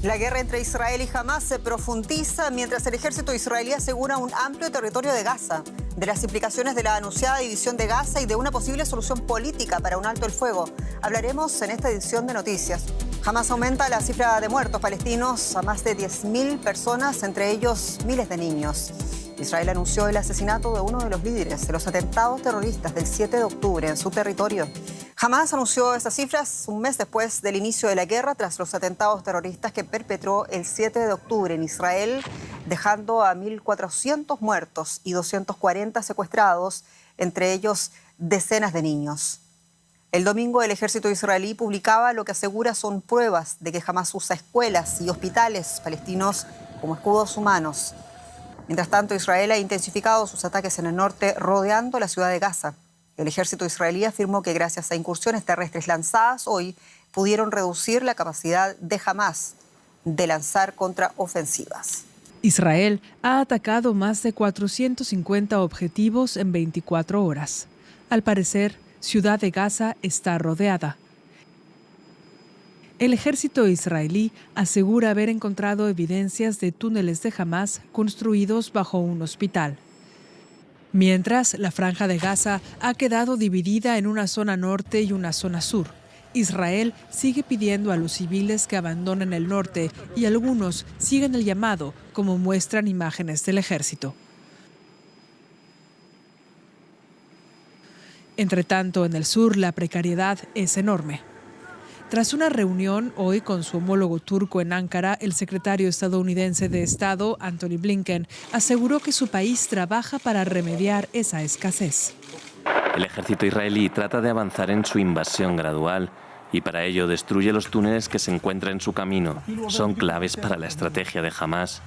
La guerra entre Israel y Hamás se profundiza mientras el ejército israelí asegura un amplio territorio de Gaza, de las implicaciones de la anunciada división de Gaza y de una posible solución política para un alto el fuego. Hablaremos en esta edición de Noticias. Hamás aumenta la cifra de muertos palestinos a más de 10.000 personas, entre ellos miles de niños. Israel anunció el asesinato de uno de los líderes de los atentados terroristas del 7 de octubre en su territorio. Hamás anunció estas cifras un mes después del inicio de la guerra tras los atentados terroristas que perpetró el 7 de octubre en Israel, dejando a 1.400 muertos y 240 secuestrados, entre ellos decenas de niños. El domingo el ejército israelí publicaba lo que asegura son pruebas de que Hamás usa escuelas y hospitales palestinos como escudos humanos. Mientras tanto, Israel ha intensificado sus ataques en el norte, rodeando la ciudad de Gaza. El ejército israelí afirmó que gracias a incursiones terrestres lanzadas hoy, pudieron reducir la capacidad de Hamás de lanzar contraofensivas. Israel ha atacado más de 450 objetivos en 24 horas. Al parecer, Ciudad de Gaza está rodeada. El ejército israelí asegura haber encontrado evidencias de túneles de Hamás construidos bajo un hospital. Mientras, la Franja de Gaza ha quedado dividida en una zona norte y una zona sur. Israel sigue pidiendo a los civiles que abandonen el norte y algunos siguen el llamado, como muestran imágenes del ejército. Entre tanto, en el sur la precariedad es enorme. Tras una reunión hoy con su homólogo turco en Ankara, el secretario estadounidense de Estado, Antony Blinken, aseguró que su país trabaja para remediar esa escasez. El ejército israelí trata de avanzar en su invasión gradual y para ello destruye los túneles que se encuentran en su camino. Son claves para la estrategia de Hamás.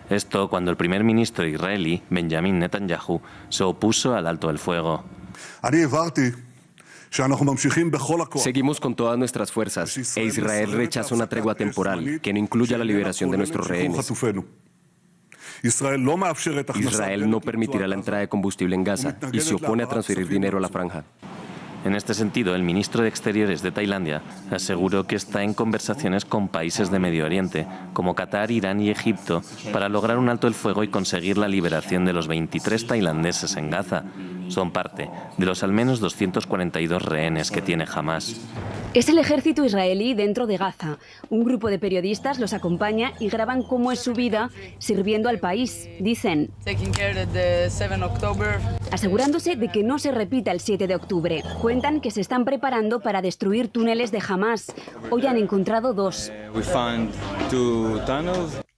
Esto cuando el primer ministro israelí, Benjamin Netanyahu, se opuso al alto el fuego. Seguimos con todas nuestras fuerzas e Israel rechaza una tregua temporal que no incluya la liberación de nuestros rehenes. Israel no permitirá la entrada de combustible en Gaza y se opone a transferir dinero a la franja. En este sentido, el ministro de Exteriores de Tailandia aseguró que está en conversaciones con países de Medio Oriente, como Qatar, Irán y Egipto, para lograr un alto el fuego y conseguir la liberación de los 23 tailandeses en Gaza. Son parte de los al menos 242 rehenes que tiene Hamás. Es el ejército israelí dentro de Gaza. Un grupo de periodistas los acompaña y graban cómo es su vida sirviendo al país. Dicen, asegurándose de que no se repita el 7 de octubre. Cuentan que se están preparando para destruir túneles de Hamás. Hoy han encontrado 2.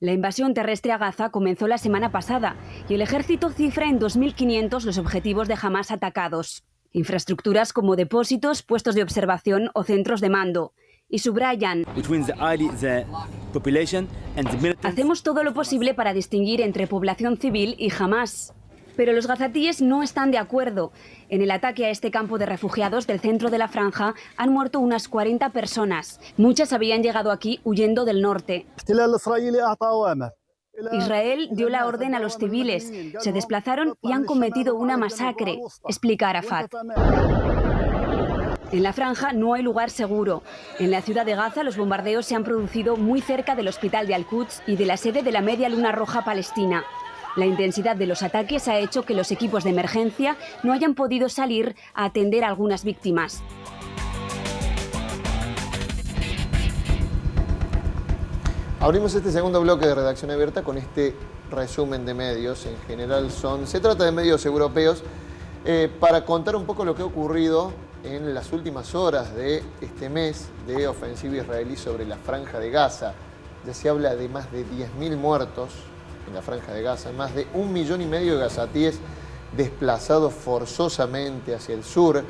La invasión terrestre a Gaza comenzó la semana pasada y el ejército cifra en 2.500 los objetivos de Hamás atacados. Infraestructuras como depósitos, puestos de observación o centros de mando. Y subrayan, hacemos todo lo posible para distinguir entre población civil y Hamás. Pero los gazatíes no están de acuerdo. En el ataque a este campo de refugiados del centro de la franja han muerto unas 40 personas. Muchas habían llegado aquí huyendo del norte. Israel dio la orden a los civiles, se desplazaron y han cometido una masacre, explica Arafat. En la franja no hay lugar seguro. En la ciudad de Gaza los bombardeos se han producido muy cerca del hospital de Al-Quds y de la sede de la Media Luna Roja Palestina. La intensidad de los ataques ha hecho que los equipos de emergencia no hayan podido salir a atender a algunas víctimas. Abrimos este segundo bloque de Redacción Abierta con este resumen de medios. En general se trata de medios europeos para contar un poco lo que ha ocurrido en las últimas horas de este mes de ofensiva israelí sobre la Franja de Gaza. Ya se habla de más de 10.000 muertos en la Franja de Gaza, más de 1,5 millones de gazatíes desplazados forzosamente hacia el sur.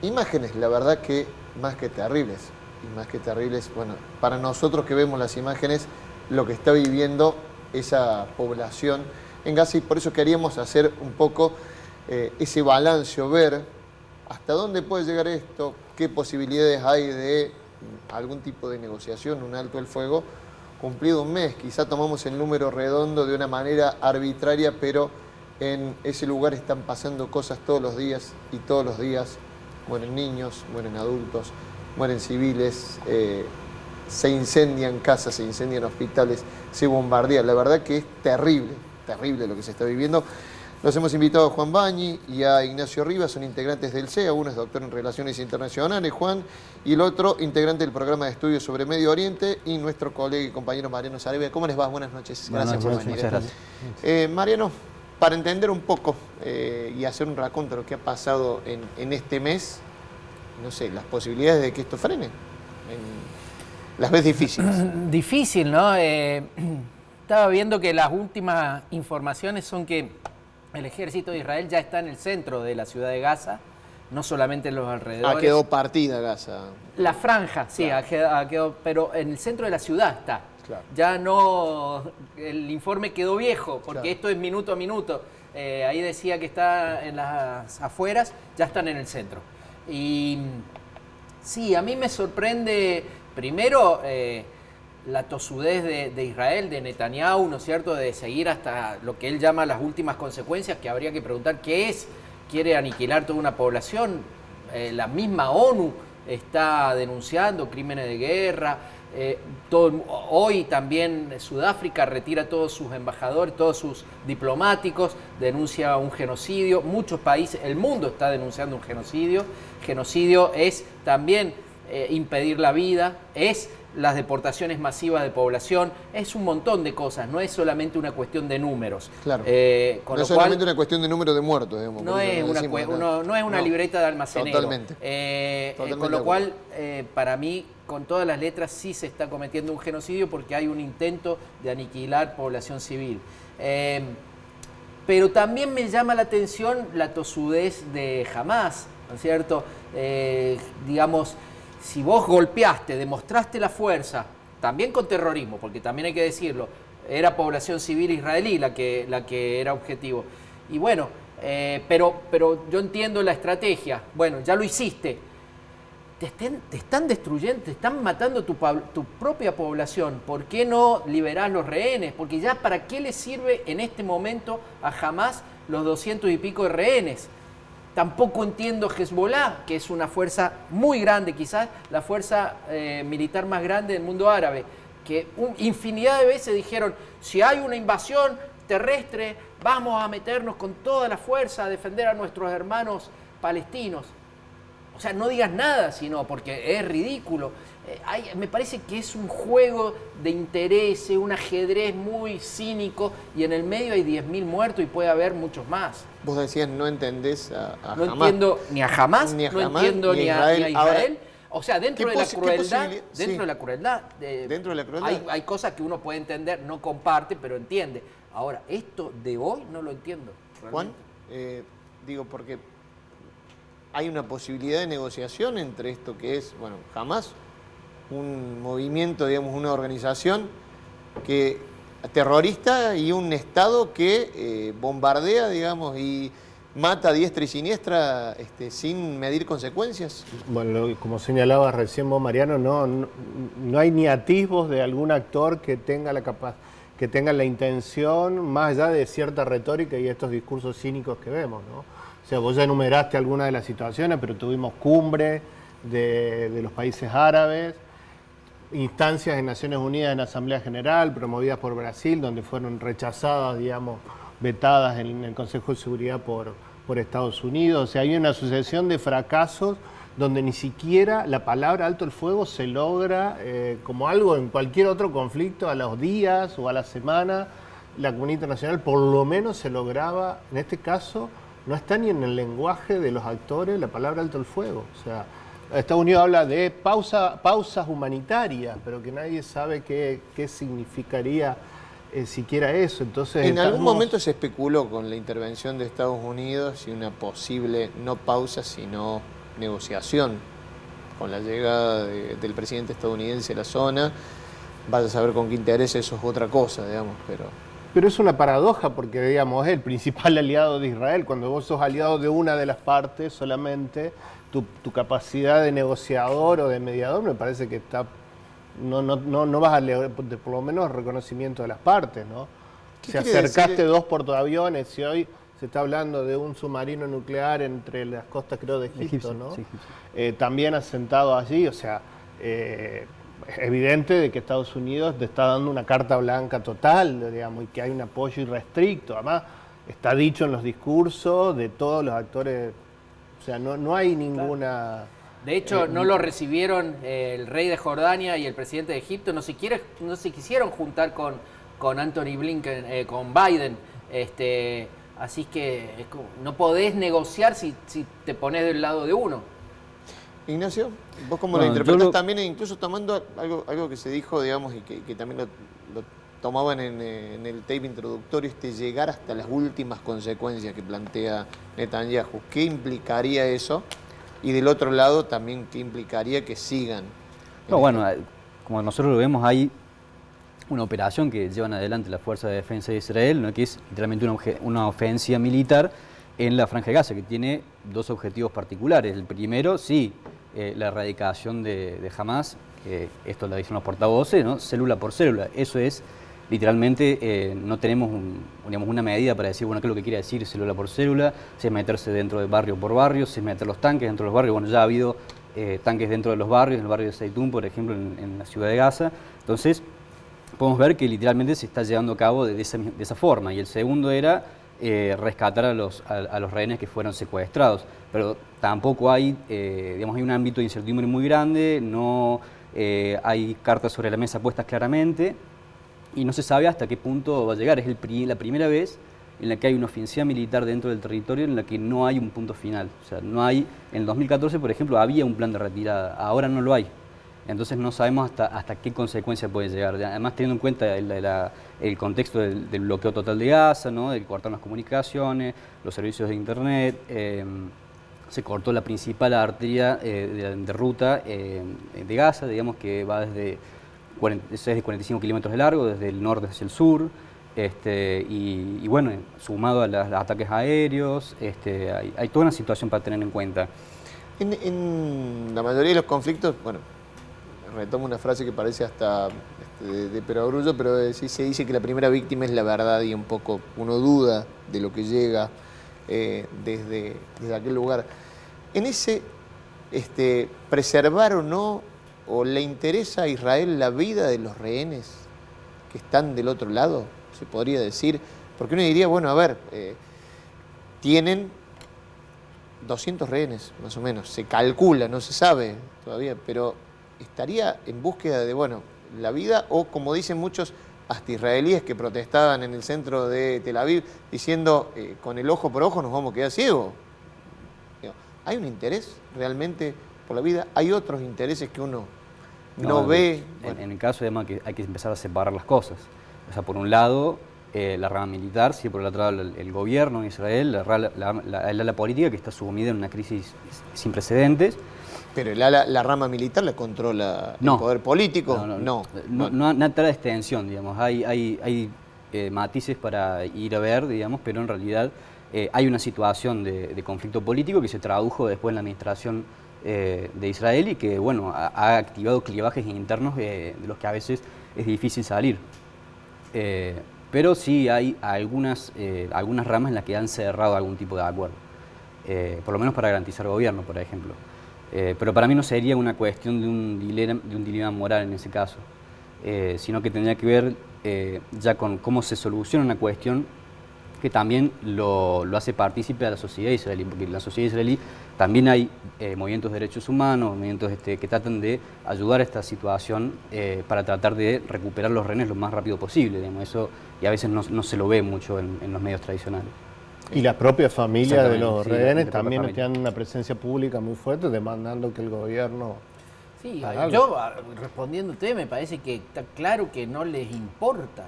Imágenes, la verdad que más que terribles. Y más que terribles, bueno, para nosotros que vemos las imágenes, lo que está viviendo esa población en Gaza, y por eso queríamos hacer un poco ese balance, o ver hasta dónde puede llegar esto, qué posibilidades hay de algún tipo de negociación, un alto el fuego, cumplido un mes. Quizá tomamos el número redondo de una manera arbitraria, pero en ese lugar están pasando cosas todos los días, y todos los días mueren niños, mueren adultos, mueren civiles, se incendian casas, se incendian hospitales, se bombardean. La verdad que es terrible, terrible lo que se está viviendo. Los hemos invitado a Juan Bañi y a Ignacio Rivas, son integrantes del CEA, uno es doctor en Relaciones Internacionales, Juan, y el otro integrante del programa de estudios sobre Medio Oriente, y nuestro colega y compañero Mariano Sarabia. ¿Cómo les va? Buenas noches. Gracias por venir. Muchas gracias. Mariano, para entender un poco y hacer un raconto de lo que ha pasado en este mes, no sé, las posibilidades de que esto frene, las ves difíciles. Difícil, ¿no? Estaba viendo que las últimas informaciones son que el ejército de Israel ya está en el centro de la ciudad de Gaza, no solamente en los alrededores. Quedó partida Gaza. La franja, sí, claro. quedó, pero en el centro de la ciudad está. Claro. Ya no, el informe quedó viejo, porque claro, esto es minuto a minuto. Ahí decía que está en las afueras, ya están en el centro. Y sí, a mí me sorprende, primero, la tosudez de Israel, de Netanyahu, ¿no es cierto?, de seguir hasta lo que él llama las últimas consecuencias, que habría que preguntar qué es. Quiere aniquilar toda una población. La misma ONU está denunciando crímenes de guerra. Hoy también Sudáfrica retira todos sus embajadores, todos sus diplomáticos, denuncia un genocidio. Muchos países, el mundo está denunciando un genocidio. Genocidio es también impedir la vida, es las deportaciones masivas de población, es un montón de cosas, no es solamente una cuestión de números. Claro. No es solamente una cuestión de número de muertos, digamos. No es una libreta de almacenero. Totalmente. Con lo cual, para mí, con todas las letras, sí se está cometiendo un genocidio porque hay un intento de aniquilar población civil. Pero también me llama la atención la tosudez de Hamás, ¿no es cierto? Digamos, si vos golpeaste, demostraste la fuerza, también con terrorismo, porque también hay que decirlo, era población civil israelí la que era objetivo. Y bueno, pero yo entiendo la estrategia. Bueno, ya lo hiciste. Te están destruyendo, te están matando tu propia población. ¿Por qué no liberás los rehenes? Porque ya ¿para qué le sirve en este momento a Hamás los 200 y pico de rehenes? Tampoco entiendo Hezbollah, que es una fuerza muy grande, quizás la fuerza militar más grande del mundo árabe, que infinidad de veces dijeron, si hay una invasión terrestre, vamos a meternos con toda la fuerza a defender a nuestros hermanos palestinos. O sea, no digas nada, sino porque es ridículo. Me parece que es un juego de intereses, un ajedrez muy cínico, y en el medio hay 10.000 muertos y puede haber muchos más. Vos decías, no entendés a no Hamás. Entiendo ni a Hamás, no entiendo ni a Israel. Ahora, o sea, dentro de la crueldad, hay cosas que uno puede entender, no comparte, pero entiende. Ahora, esto de hoy no lo entiendo. Juan, digo, porque hay una posibilidad de negociación entre esto que es, bueno, Hamás, un movimiento, digamos, una organización terrorista, y un Estado que bombardea, digamos, y mata a diestra y siniestra sin medir consecuencias. Bueno, como señalabas recién vos, Mariano, no hay ni atisbos de algún actor que tenga que tenga la intención, más allá de cierta retórica y estos discursos cínicos que vemos, ¿no? O sea, vos ya enumeraste algunas de las situaciones, pero tuvimos cumbre de los países árabes, instancias en Naciones Unidas en Asamblea General, promovidas por Brasil, donde fueron rechazadas, digamos, vetadas en el Consejo de Seguridad por Estados Unidos. O sea, hay una sucesión de fracasos donde ni siquiera la palabra alto el fuego se logra, como algo en cualquier otro conflicto, a los días o a la semana. La comunidad internacional por lo menos se lograba, en este caso, no está ni en el lenguaje de los actores la palabra alto el fuego. O sea, Estados Unidos habla de pausas humanitarias, pero que nadie sabe qué significaría siquiera eso. Entonces, en algún momento se especuló con la intervención de Estados Unidos y una posible, no pausa, sino negociación con la llegada del presidente estadounidense a la zona. Vaya a saber con qué interés, eso es otra cosa, digamos, Pero es una paradoja porque, digamos, es el principal aliado de Israel. Cuando vos sos aliado de una de las partes solamente, tu capacidad de negociador o de mediador me parece que está no vas a leer, por lo menos, reconocimiento de las partes, ¿no? Si acercaste dos portaaviones y hoy se está hablando de un submarino nuclear entre las costas, creo, de Egipto, ¿no? Sí. También asentado allí, o sea, es evidente de que Estados Unidos te está dando una carta blanca total, digamos, y que hay un apoyo irrestricto. Además, está dicho en los discursos de todos los actores, o sea, no hay ninguna... De hecho, no lo recibieron el rey de Jordania y el presidente de Egipto, no se quisieron juntar con Anthony Blinken, con Biden. Así que no podés negociar si te pones del lado de uno. Ignacio, ¿vos cómo lo interpretás también, incluso tomando algo que se dijo, digamos, y que también lo tomaban en el tape introductorio, llegar hasta las últimas consecuencias que plantea Netanyahu? ¿Qué implicaría eso? Y del otro lado también, ¿qué implicaría que sigan? No, bueno, como nosotros lo vemos, hay una operación que llevan adelante la Fuerza de Defensa de Israel, ¿no?, que es literalmente una ofensiva militar en la Franja de Gaza, que tiene dos objetivos particulares. El primero, sí, la erradicación de Hamas, que esto lo dicen los portavoces, ¿no?, célula por célula. Eso es, literalmente, no tenemos una medida para decir, bueno, qué es lo que quiere decir célula por célula, si es meterse dentro de barrio por barrio, si es meter los tanques dentro de los barrios. Bueno, ya ha habido tanques dentro de los barrios, en el barrio de Zaytún, por ejemplo, en la ciudad de Gaza. Entonces, podemos ver que literalmente se está llevando a cabo de esa forma. Y el segundo era rescatar a los rehenes que fueron secuestrados. Pero tampoco hay, hay un ámbito de incertidumbre muy grande, no hay cartas sobre la mesa puestas claramente y no se sabe hasta qué punto va a llegar. Es la primera vez en la que hay una ofensiva militar dentro del territorio en la que no hay un punto final. O sea, no hay, en el 2014, por ejemplo, había un plan de retirada, ahora no lo hay. Entonces no sabemos hasta qué consecuencia puede llegar. Además, teniendo en cuenta el contexto del bloqueo total de Gaza, ¿no?, de cortar las comunicaciones, los servicios de internet, se cortó la principal arteria de ruta de Gaza, digamos, que va desde 45 kilómetros de largo, desde el norte hacia el sur, y bueno, sumado a los ataques aéreos, hay toda una situación para tener en cuenta. En la mayoría de los conflictos, bueno, retomo una frase que parece hasta de perogrullo, pero sí se dice que la primera víctima es la verdad y un poco uno duda de lo que llega desde aquel lugar. En ese preservar o no, o le interesa a Israel la vida de los rehenes que están del otro lado, se podría decir, porque uno diría, bueno, a ver, tienen 200 rehenes, más o menos, se calcula, no se sabe todavía, pero estaría en búsqueda de, bueno, la vida, o como dicen muchos hasta israelíes que protestaban en el centro de Tel Aviv, diciendo, con el ojo por ojo nos vamos a quedar ciegos. ¿Hay un interés realmente por la vida? ¿Hay otros intereses que uno no ve? Bueno. En el caso, además, que hay que empezar a separar las cosas. O sea, por un lado, la rama militar, sí, por el otro lado, el gobierno de Israel, la política, que está sumida en una crisis sin precedentes. Pero la rama militar la controla el poder político. No tal extensión, digamos. Hay matices para ir a ver, digamos, pero en realidad hay una situación de conflicto político que se tradujo después en la administración de Israel y que, bueno, ha activado clivajes internos de los que a veces es difícil salir. Pero sí hay algunas ramas en las que han cerrado algún tipo de acuerdo, por lo menos para garantizar gobierno, por ejemplo. Pero para mí no sería una cuestión de un dilema moral en ese caso, sino que tendría que ver ya con cómo se soluciona una cuestión que también lo hace partícipe a la sociedad israelí, porque en la sociedad israelí también hay movimientos de derechos humanos, movimientos que tratan de ayudar a esta situación para tratar de recuperar los rehenes lo más rápido posible, digamos, eso, y a veces no se lo ve mucho en los medios tradicionales. Y la propia familia de los rehenes también tienen una presencia pública muy fuerte demandando que el gobierno... Sí, yo respondiéndote me parece que está claro que no les importa.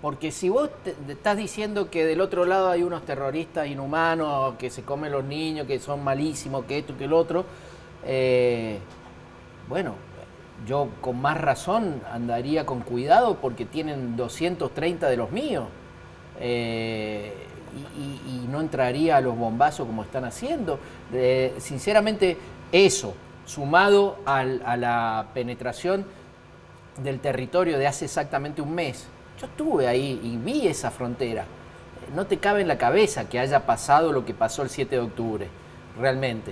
Porque si vos estás diciendo que del otro lado hay unos terroristas inhumanos que se comen los niños, que son malísimos, que esto, que el otro, bueno, yo con más razón andaría con cuidado porque tienen 230 de los míos. Y no entraría a los bombazos como están haciendo. Sinceramente, eso, sumado a la penetración del territorio de hace exactamente un mes. Yo estuve ahí y vi esa frontera. No te cabe en la cabeza que haya pasado lo que pasó el 7 de octubre, realmente.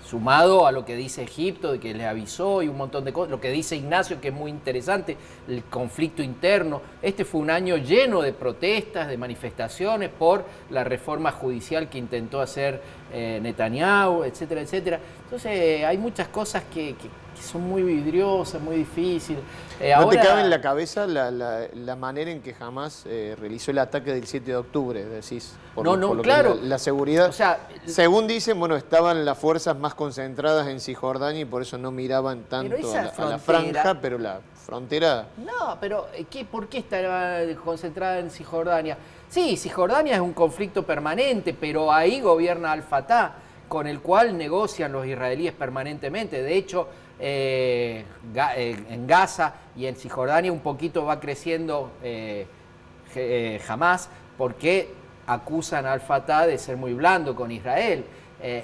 Sumado a lo que dice Egipto, de que les avisó y un montón de cosas, lo que dice Ignacio, que es muy interesante, el conflicto interno. Este fue un año lleno de protestas, de manifestaciones por la reforma judicial que intentó hacer Netanyahu, etcétera, etcétera. Entonces hay muchas cosas que son muy vidriosas, muy difíciles. ¿No te cabe en la cabeza la manera en que Hamás realizó el ataque del 7 de octubre, decís? Por lo claro. La seguridad. O sea, según dicen, bueno, estaban las fuerzas más concentradas en Cisjordania y por eso no miraban tanto a la franja, pero la frontera... No, pero ¿por qué estaba concentrada en Cisjordania? Sí, Cisjordania es un conflicto permanente, pero ahí gobierna Al-Fatah, con el cual negocian los israelíes permanentemente. De hecho, en Gaza y en Cisjordania un poquito va creciendo Hamás, porque acusan a Al-Fatah de ser muy blando con Israel,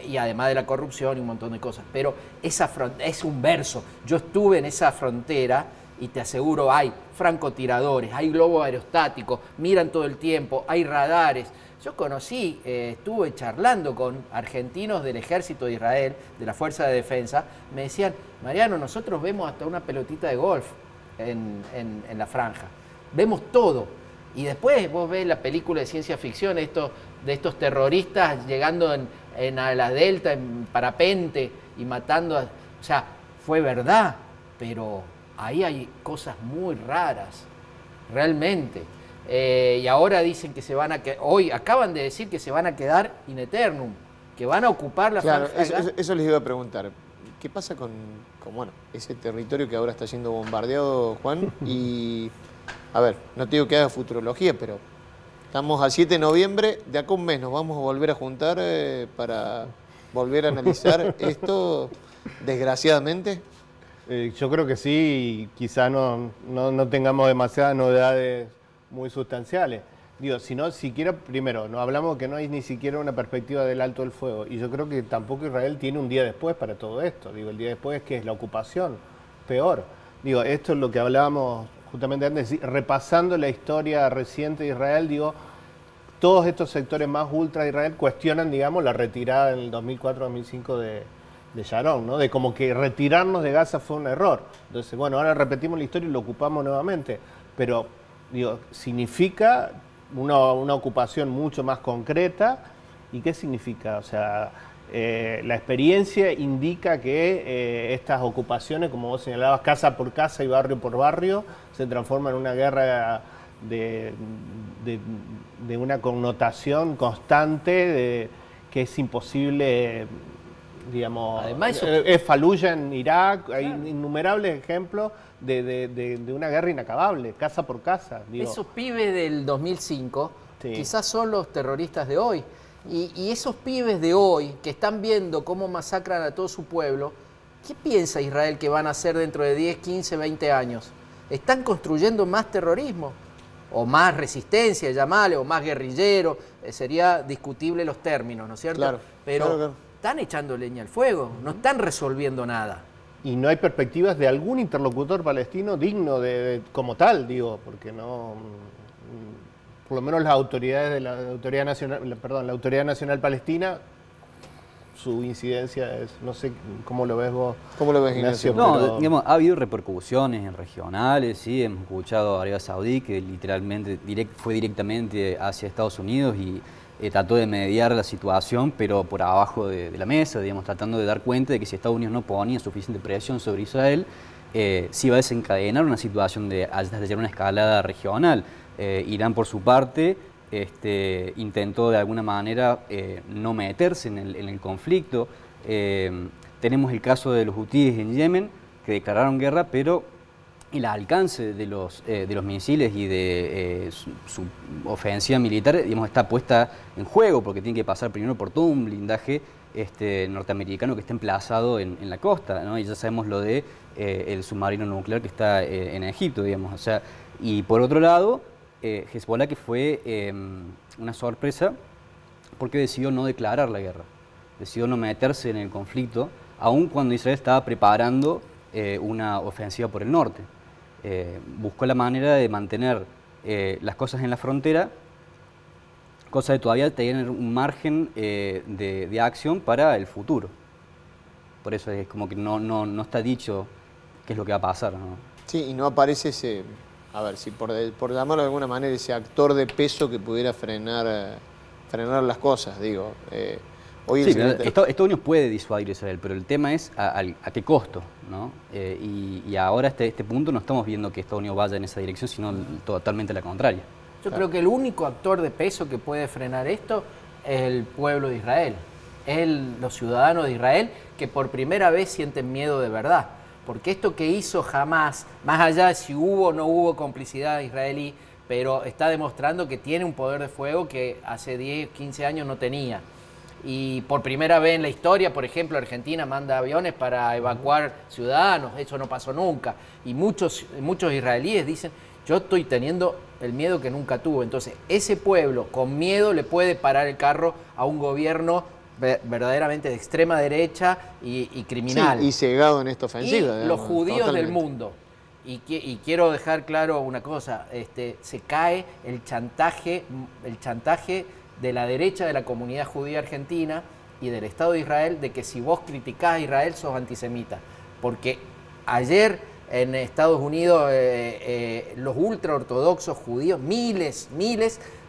y además de la corrupción y un montón de cosas. Pero esa es un verso. Yo estuve en esa frontera y te aseguro, hay francotiradores, hay globos aerostáticos, miran todo el tiempo, hay radares. Yo conocí, estuve charlando con argentinos del ejército de Israel, de la Fuerza de Defensa, me decían, Mariano, nosotros vemos hasta una pelotita de golf en la franja, vemos todo. Y después vos ves la película de ciencia ficción de estos terroristas llegando a la delta en parapente y matando, o sea, fue verdad, pero ahí hay cosas muy raras, realmente. Y ahora dicen que se van a quedar, hoy acaban de decir que se van a quedar in eternum, que van a ocupar la franja. Eso les iba a preguntar. ¿Qué pasa con bueno, ese territorio que ahora está siendo bombardeado, Juan? Y, a ver, no te digo que haga futurología, pero estamos a 7 de noviembre, de acá a un mes nos vamos a volver a juntar para volver a analizar esto, desgraciadamente. Yo creo que sí, quizá no tengamos demasiadas novedades muy sustanciales. Digo, si no, siquiera, primero, no hablamos que no hay ni siquiera una perspectiva del alto del fuego. Y yo creo que tampoco Israel tiene un día después para todo esto. Digo, el día después, ¿qué es? La ocupación. Peor. Digo, esto es lo que hablábamos justamente antes, repasando la historia reciente de Israel, digo, todos estos sectores más ultra de Israel cuestionan, digamos, la retirada en el 2004-2005 de Sharon, ¿no? De como que retirarnos de Gaza fue un error. Entonces, bueno, ahora repetimos la historia y lo ocupamos nuevamente. Pero, digo, significa una ocupación mucho más concreta. ¿Y qué significa? O sea, la experiencia indica que estas ocupaciones, como vos señalabas, casa por casa y barrio por barrio, se transforman en una guerra de una connotación constante que es imposible, digamos. Además, es Fallujah en Irak, hay innumerables ejemplos de una guerra inacabable, casa por casa. Digo. Esos pibes del 2005 sí, quizás son los terroristas de hoy. Y esos pibes de hoy que están viendo cómo masacran a todo su pueblo, ¿qué piensa Israel que van a hacer dentro de 10, 15, 20 años? Están construyendo más terrorismo, o más resistencia, llamarle, o más guerrillero, sería discutible los términos, ¿no es cierto? Claro, pero claro. Están echando leña al fuego, no están resolviendo nada. Y no hay perspectivas de algún interlocutor palestino digno como tal, digo, porque no, por lo menos las autoridades de la Autoridad Nacional Palestina, su incidencia es, no sé cómo lo ves vos. ¿Cómo lo ves, Ignacio? No, digamos, ha habido repercusiones en regionales, sí, hemos escuchado a Arabia Saudí que literalmente fue directamente hacia Estados Unidos y trató de mediar la situación, pero por abajo de la mesa, digamos, tratando de dar cuenta de que si Estados Unidos no ponía suficiente presión sobre Israel, sí iba a desencadenar una situación de una escalada regional. Irán, por su parte, intentó de alguna manera no meterse en el conflicto. Tenemos el caso de los hutíes en Yemen, que declararon guerra, pero el alcance de los misiles y de su ofensiva militar, digamos, está puesta en juego, porque tiene que pasar primero por todo un blindaje norteamericano que está emplazado en la costa, ¿no? Y ya sabemos lo de el submarino nuclear que está en Egipto, digamos. O sea, y por otro lado, Hezbollah, que fue una sorpresa, porque decidió no declarar la guerra, decidió no meterse en el conflicto, aun cuando Israel estaba preparando una ofensiva por el norte. Buscó la manera de mantener las cosas en la frontera, cosa de todavía tener un margen de acción para el futuro. por eso es como que no está dicho qué es lo que va a pasar, ¿no? Sí, y no aparece ese, a ver, si por llamarlo de alguna manera, ese actor de peso que pudiera frenar las cosas, digo. Hoy sí, Estados Unidos puede disuadir a Israel, pero el tema es a qué costo, ¿no? Y ahora hasta este punto no estamos viendo que Estados Unidos vaya en esa dirección, sino totalmente la contraria. Yo creo que el único actor de peso que puede frenar esto es el pueblo de Israel, es los ciudadanos de Israel que por primera vez sienten miedo de verdad. Porque esto que hizo Hamás, más allá de si hubo o no hubo complicidad israelí, pero está demostrando que tiene un poder de fuego que hace 10, 15 años no tenía. Y por primera vez en la historia, por ejemplo, Argentina manda aviones para evacuar ciudadanos, eso no pasó nunca. Y muchos israelíes dicen, yo estoy teniendo el miedo que nunca tuve. Entonces, ese pueblo con miedo le puede parar el carro a un gobierno verdaderamente de extrema derecha y criminal. Sí, y cegado en esta ofensiva. Y los judíos totalmente del mundo. Y quiero dejar claro una cosa, se cae el chantaje de la derecha de la comunidad judía argentina y del Estado de Israel de que si vos criticás a Israel sos antisemita. Porque ayer en Estados Unidos los ultraortodoxos judíos, miles,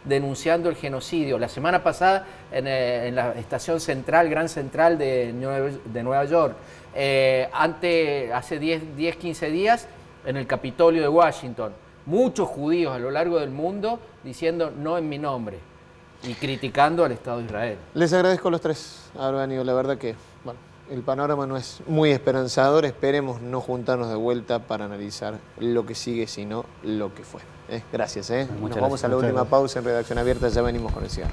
denunciando el genocidio. La semana pasada en la estación central, Gran Central de Nueva York, hace 10, 15 días en el Capitolio de Washington, muchos judíos a lo largo del mundo diciendo no en mi nombre y criticando al Estado de Israel. Les agradezco a los tres haber venido, la verdad que el panorama no es muy esperanzador, esperemos no juntarnos de vuelta para analizar lo que sigue, sino lo que fue. Gracias. Nos vamos a la última pausa en Redacción Abierta, ya venimos con el cierre.